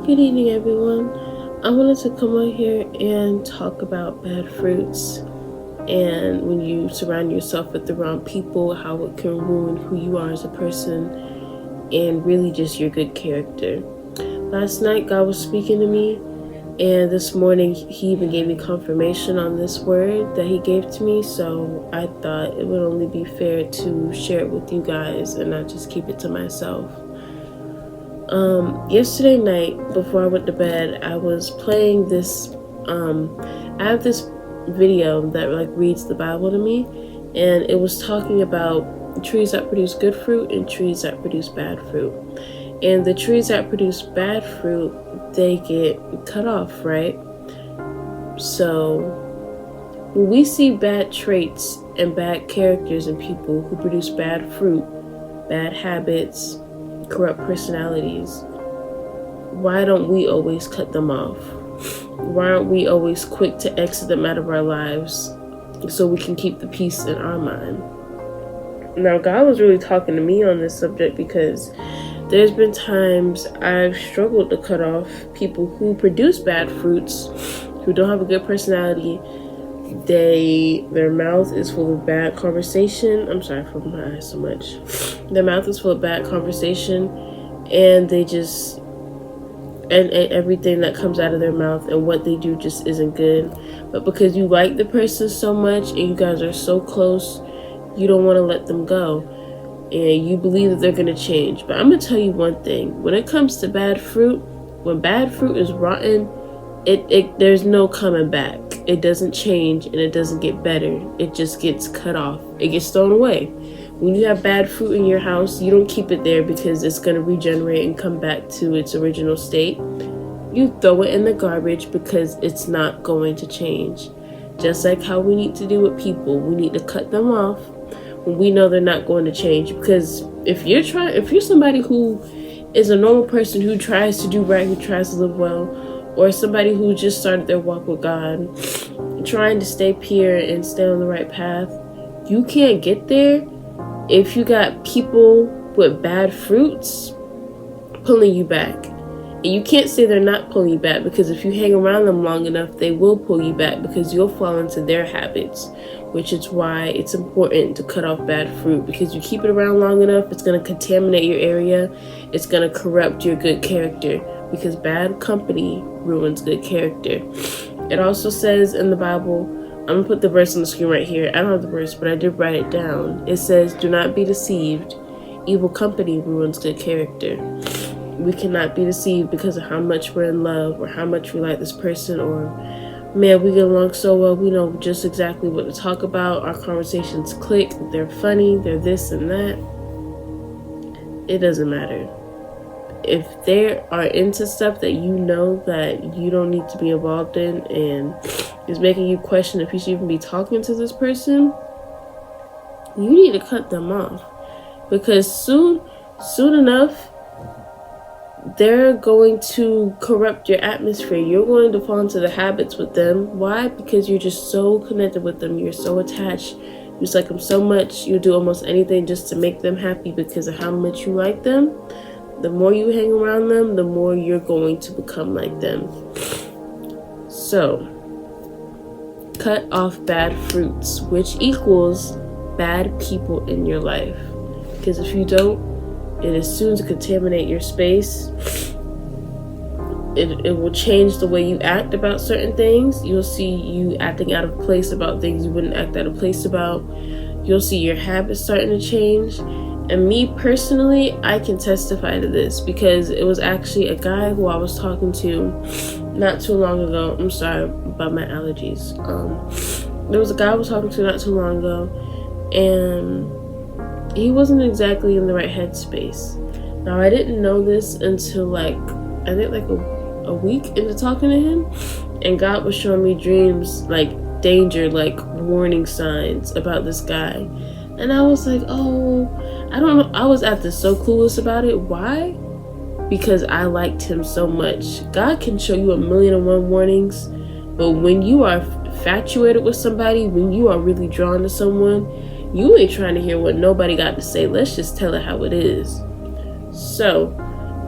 Good evening, everyone. I wanted to come on here and talk about bad fruits and when you surround yourself with the wrong people, how it can ruin who you are as a person and really just your good character. Last night, God was speaking to me, and this morning, He even gave me confirmation on this word that He gave to me, so I thought it would only be fair to share it with you guys and not just keep it to myself. Yesterday night, before I went to bed, I was playing this, I have this video that reads the Bible to me, and it was talking about trees that produce good fruit and trees that produce bad fruit. And the trees that produce bad fruit, they get cut off, right? So when we see bad traits and bad characters in people who produce bad fruit, bad habits, corrupt personalities, why don't we always cut them off? Why aren't we always quick to exit them out of our lives so we can keep the peace in our mind? Now, God was really talking to me on this subject because there's been times I've struggled to cut off people who produce bad fruits, who don't have a good personality. Their mouth is full of bad conversation. I'm sorry for my eyes so much. Their mouth is full of bad conversation, and they just and everything that comes out of their mouth and what they do just isn't good. But because you like the person so much and you guys are so close, you don't want to let them go, and you believe that they're going to change. But I'm going to tell you one thing. When it comes to bad fruit, when bad fruit is rotten, there's no coming back. It doesn't change and it doesn't get better. It just gets cut off. It gets thrown away. When you have bad fruit in your house, you don't keep it there because it's going to regenerate and come back to its original state. You throw it in the garbage because it's not going to change. Just like how we need to do with people. We need to cut them off when we know they're not going to change. Because if you're somebody who is a normal person who tries to do right, who tries to live well, or somebody who just started their walk with God, trying to stay pure and stay on the right path, you can't get there if you got people with bad fruits pulling you back. And you can't say they're not pulling you back, because if you hang around them long enough, they will pull you back because you'll fall into their habits, which is why it's important to cut off bad fruit, because you keep it around long enough, it's going to contaminate your area, it's going to corrupt your good character, because bad company ruins good character. It also says in the Bible, I'm going to put the verse on the screen right here. I don't have the verse, but I did write it down. It says, do not be deceived. Evil company ruins good character. We cannot be deceived because of how much we're in love or how much we like this person, or man, we get along so well, we know just exactly what to talk about. Our conversations click, they're funny, they're this and that. It doesn't matter. If they are into stuff that you know that you don't need to be involved in and is making you question if you should even be talking to this person, you need to cut them off, because soon enough they're going to corrupt your atmosphere. You're going to fall into the habits with them. Why? Because you're just so connected with them. You're so attached. You just like them so much. You'll do almost anything just to make them happy because of how much you like them. The more you hang around them, the more you're going to become like them. So, cut off bad fruits, which equals bad people in your life. Because if you don't, it is soon to contaminate your space. It will change the way you act about certain things. You'll see you acting out of place about things you wouldn't act out of place about. You'll see your habits starting to change. And me personally, I can testify to this because it was actually a guy who I was talking to not too long ago. I'm sorry about my allergies. There was a guy I was talking to not too long ago, and he wasn't exactly in the right headspace. Now, I didn't know this until I think a week into talking to him, and God was showing me dreams, danger, warning signs about this guy. And I was like, oh, I don't know. I was at this so clueless about it. Why? Because I liked him so much. God can show you 1,000,001 warnings, but when you are infatuated with somebody, when you are really drawn to someone, you ain't trying to hear what nobody got to say. Let's just tell it how it is. So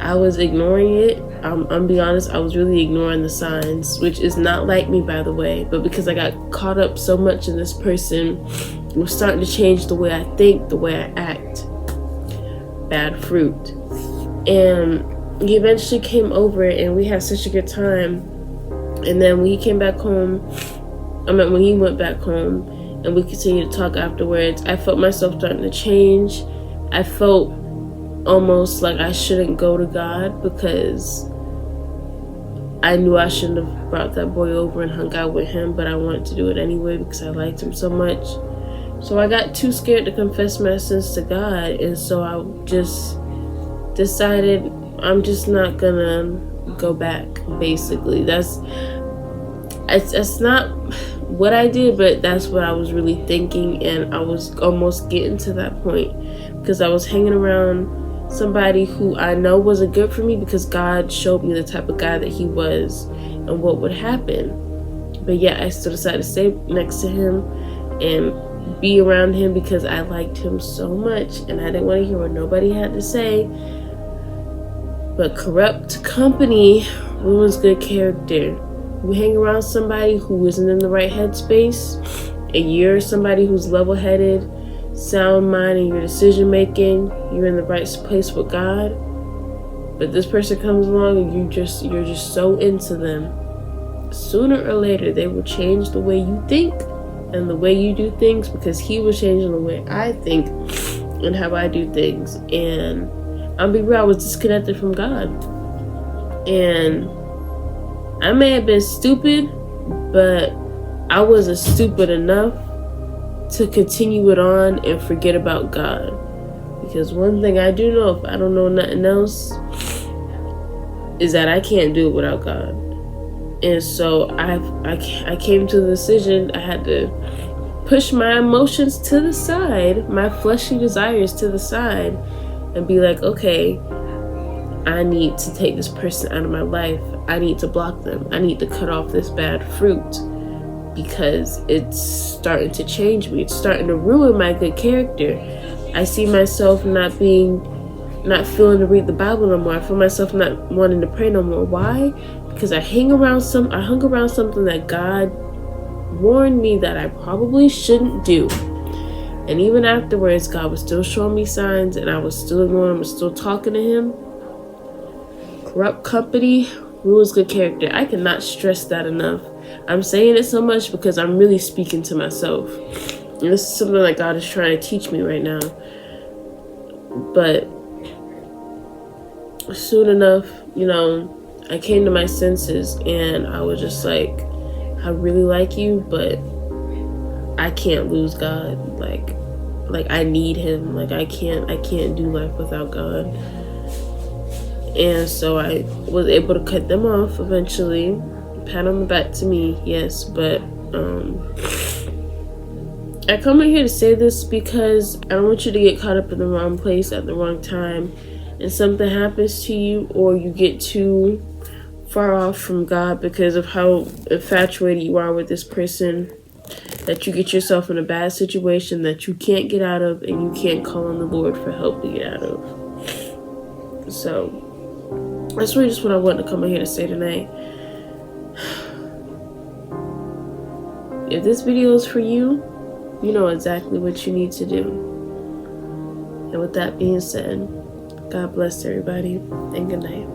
I was ignoring it. I'm be honest, I was really ignoring the signs, which is not like me, by the way, but because I got caught up so much in this person, it was starting to change the way I think, the way I act. Bad fruit. And he eventually came over and we had such a good time. And then when he came back home, when he went back home and we continued to talk afterwards, I felt myself starting to change. I felt almost like I shouldn't go to God because I knew I shouldn't have brought that boy over and hung out with him, but I wanted to do it anyway because I liked him so much. So I got too scared to confess my sins to God, and so I just decided I'm just not gonna go back. Basically, that's not what I did, but that's what I was really thinking, and I was almost getting to that point because I was hanging around somebody who I know wasn't good for me because God showed me the type of guy that he was and what would happen. But yeah, I still decided to stay next to him and be around him because I liked him so much and I didn't want to hear what nobody had to say. But corrupt company ruins good character. You hang around somebody who isn't in the right headspace, and you're somebody who's level-headed, sound mind in your decision making, you're in the right place with God, but this person comes along and you're just so into them, sooner or later they will change the way you think and the way you do things, because he was changing the way I think and how I do things. And I'll be real, I was disconnected from God, and I may have been stupid, but I wasn't stupid enough to continue it on and forget about God. Because one thing I do know, if I don't know nothing else, is that I can't do it without God. And so I came to the decision I had to push my emotions to the side, my fleshly desires to the side, and be like, okay, I need to take this person out of my life. I need to block them. I need to cut off this bad fruit because it's starting to change me. It's starting to ruin my good character. I see myself not feeling to read the Bible no more. I feel myself not wanting to pray no more. Why? Because I hung around something that God warned me that I probably shouldn't do. And even afterwards, God was still showing me signs and I was still ignoring him, I was still talking to him. Corrupt company ruins good character. I cannot stress that enough. I'm saying it so much because I'm really speaking to myself. And this is something that God is trying to teach me right now. But soon enough, I came to my senses and I was just like, I really like you, but I can't lose God. Like I need him. Like I can't do life without God. And so I was able to cut them off eventually. Pat on the back to me, yes, but I come in here to say this because I don't want you to get caught up in the wrong place at the wrong time and something happens to you, or you get too far off from God because of how infatuated you are with this person, that you get yourself in a bad situation that you can't get out of and you can't call on the Lord for help to get out of. So that's really just what I wanted to come in here to say tonight. If this video is for you, you know exactly what you need to do. And with that being said, God bless everybody and good night.